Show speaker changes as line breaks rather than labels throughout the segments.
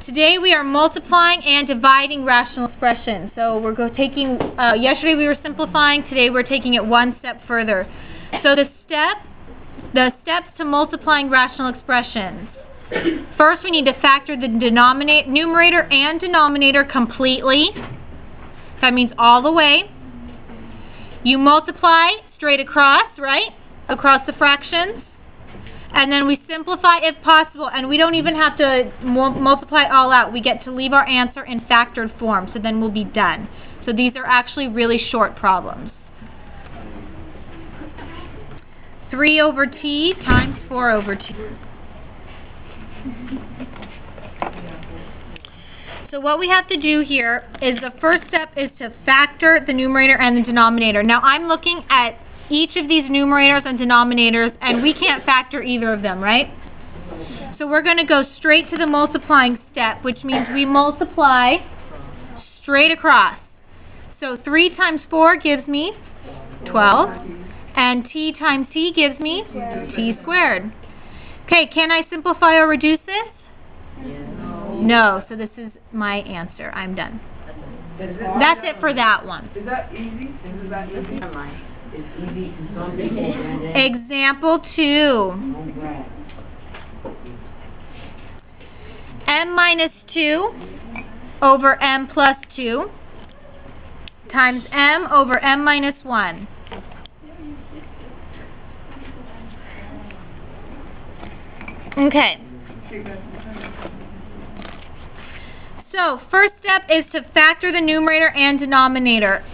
Today we are multiplying and dividing rational expressions. So we're yesterday we were simplifying, today we're taking it one step further. So the steps to multiplying rational expressions. First we need to factor the numerator and denominator completely. That means all the way. You multiply straight across, right? Across the fractions. And then we simplify if possible, and we don't even have to multiply it all out. We get to leave our answer in factored form, so then we'll be done. So these are actually really short problems. 3 over t times 4 over t. So what we have to do here is the first step is to factor the numerator and the denominator. Now I'm looking at each of these numerators and denominators, and we can't factor either of them, right? So we're going to go straight to the multiplying step, which means we multiply straight across. So 3 times 4 gives me 12, and t times t gives me t squared. Okay, can I simplify or reduce this? No, so this is my answer. I'm done. That's it for that one.
Is that easy? Is that easy? It's easy to solve it.
Example 2. M minus 2 over m plus 2 times m over m minus 1. Okay. So, first step is to factor the numerator and denominator.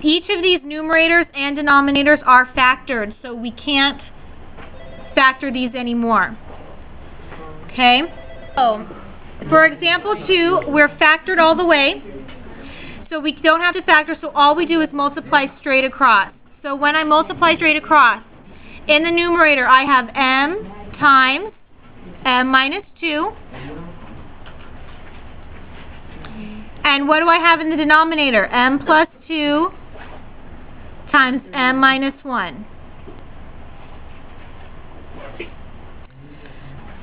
Each of these numerators and denominators are factored, so we can't factor these anymore. Okay? So, for example 2, we're factored all the way, so we don't have to factor, so all we do is multiply straight across. So when I multiply straight across, in the numerator I have m times m minus 2. And what do I have in the denominator? M plus 2 times m minus 1.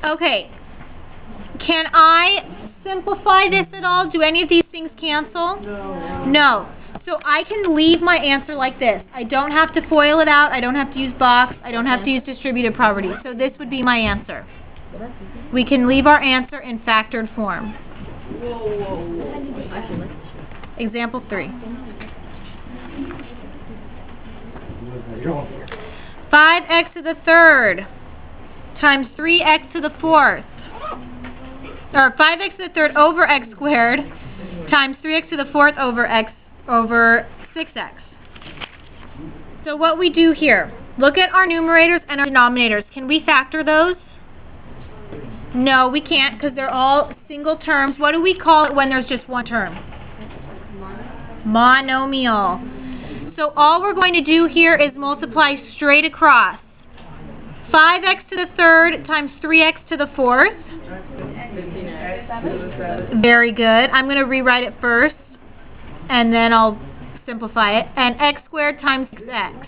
Okay. Can I simplify this at all? Do any of these things cancel? No. So I can leave my answer like this. I don't have to FOIL it out. I don't have to use box. I don't have to use distributive properties. So this would be my answer. We can leave our answer in factored form. Example 3. 5x to the third times 3x to the fourth, or 5x to the third over x squared times 3x to the fourth over x over 6x. So what we do here, look at our numerators and our denominators. Can we factor those? No, we can't, because they're all single terms. What do we call it when there's just one term? Monomial. So all we're going to do here is multiply straight across. 5x to the third times 3x to the fourth. Very good. I'm going to rewrite it first, and then I'll simplify it. And x squared times 6x.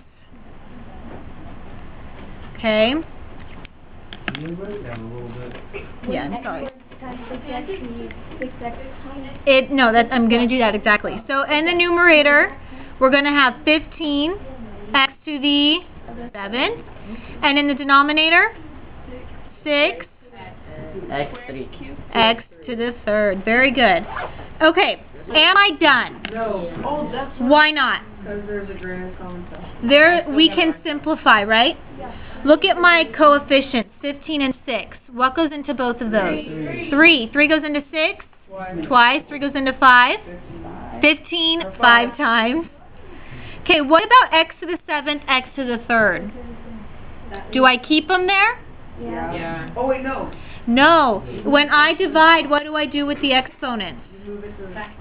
Okay. Yeah, I'm sorry. I'm going to do that exactly. So in the numerator, we're going to have 15x to the 7, and in the denominator, 6 x to the third. Very good. Okay, am I done?
No.
Why not?
Because there's a greater common factor.
There we can simplify, right? Look at my coefficients, 15 and 6. What goes into both of those? 3. 3 goes into 6? Twice. 3 goes into 5? 15, 5 times. Okay, what about x to the 7th, x to the 3rd? Do I keep them there?
Yeah. Oh, wait, no.
No. When I divide, what do I do with the exponents?
Move it to the back.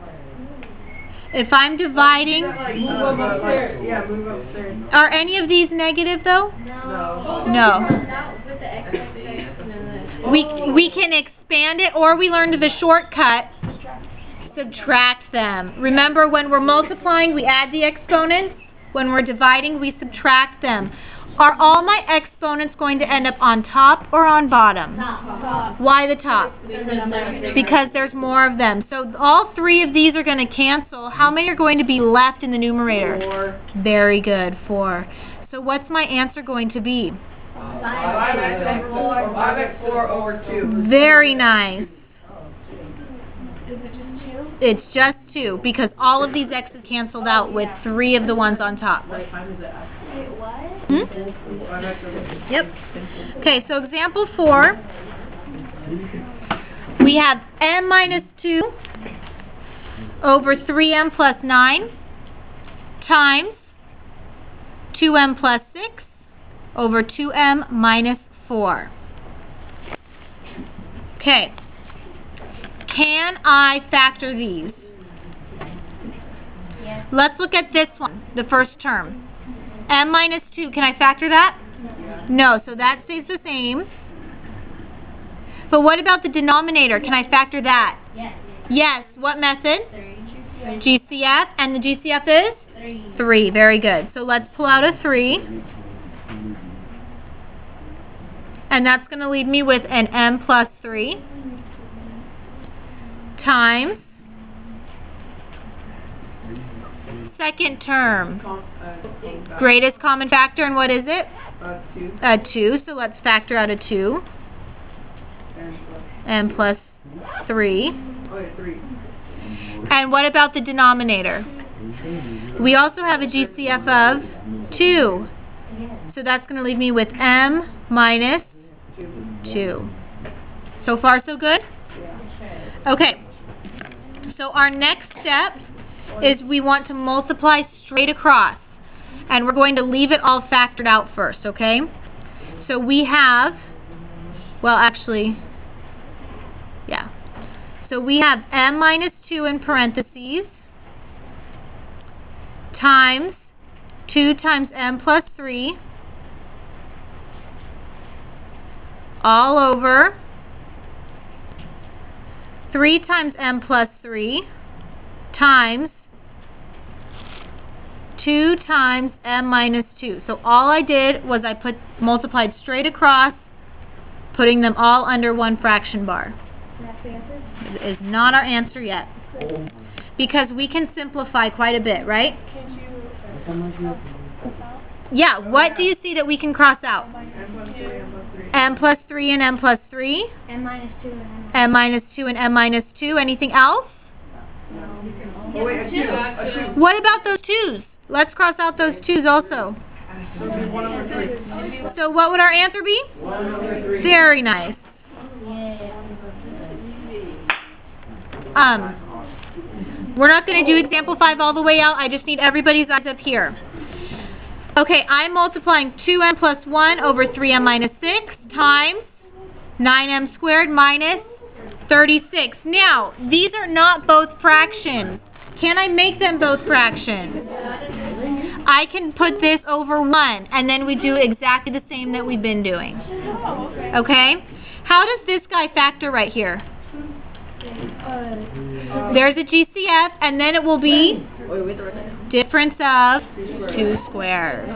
If I'm dividing...
Move upstairs. Yeah, move upstairs.
Are any of these negative, though?
No.
No. We can expand it, or we learned the shortcut, subtract them. Remember, when we're multiplying, we add the exponents. When we're dividing, we subtract them. Are all my exponents going to end up on top or on bottom?
Top.
Why the top? Because there's more of them. So all three of these are going to cancel. How many are going to be left in the numerator?
4.
Very good, 4. So what's my answer going to be?
5x4 over 2.
Very nice. It's just 2 because all of these x's canceled out with 3 of the ones on top. Hmm? Yep. Okay, so example 4. We have m minus 2 over 3m plus 9 times 2m plus 6 over 2m minus 4. Okay. Can I factor these?
Yes.
Let's look at this one, the first term. M minus 2, can I factor that? No, so that stays the same. But what about the denominator? Can I factor that?
Yes.
Yes. What method?
3.
GCF. And the GCF is? 3. Very good. So let's pull out a 3. And that's going to leave me with an m plus 3 times second term. Greatest common factor, and what is it?
2.
A 2. So let's factor out a 2. M plus 3.
Oh, yeah, 3.
And what about the denominator? We also have a GCF of 2. So that's going to leave me with m minus 2. So far, so good? Okay. So our next step is we want to multiply straight across. And we're going to leave it all factored out first, okay? So we have, well, actually, yeah. So we have m minus 2 in parentheses times 2 times m plus 3 all over 3 times m plus 3 times 2 times m minus 2. So all I did was I multiplied straight across, putting them all under one fraction bar.
That's the answer?
It is not our answer yet. Because we can simplify quite a bit, right?
Can you
Yeah, what do you see that we can cross out? M plus 3 and m plus 3.
M minus 2 and
M minus 2 and m minus 2. Anything else?
Oh, wait, a 2. A 2.
What about those 2's? Let's cross out those 2's also.
So it'll be 1 over 3.
So what would our answer be?
1 over 3.
Very nice. We're not going to do example 5 all the way out. I just need everybody's eyes up here. Okay, I'm multiplying 2m plus 1 over 3m minus 6 times 9m squared minus 36. Now, these are not both fractions. Can I make them both fractions? I can put this over 1, and then we do exactly the same that we've been doing. Okay? How does this guy factor right here? There's a GCF, and then it will be difference of 2 squares.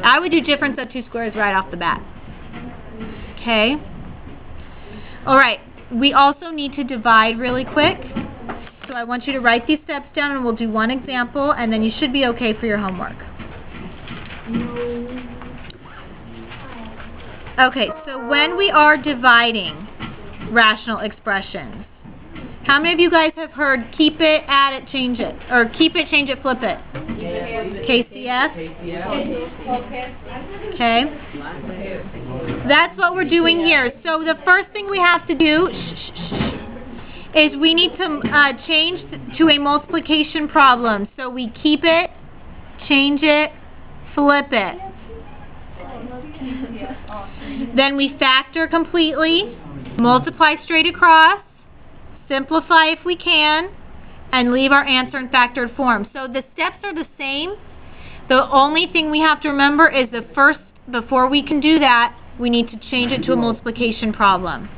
I would do difference of 2 squares right off the bat. Okay? Alright, we also need to divide really quick. So I want you to write these steps down, and we'll do one example, and then you should be okay for your homework. Okay, so when we are dividing rational expressions, how many of you guys have heard keep it, add it, change it? Or keep it, change it, flip it? KCF? Okay. That's what we're doing here. So the first thing we have to do is we need to change to a multiplication problem. So we keep it, change it, flip it. Then we factor completely, multiply straight across, simplify if we can, and leave our answer in factored form. So the steps are the same. The only thing we have to remember is before we can do that, we need to change it to a multiplication problem.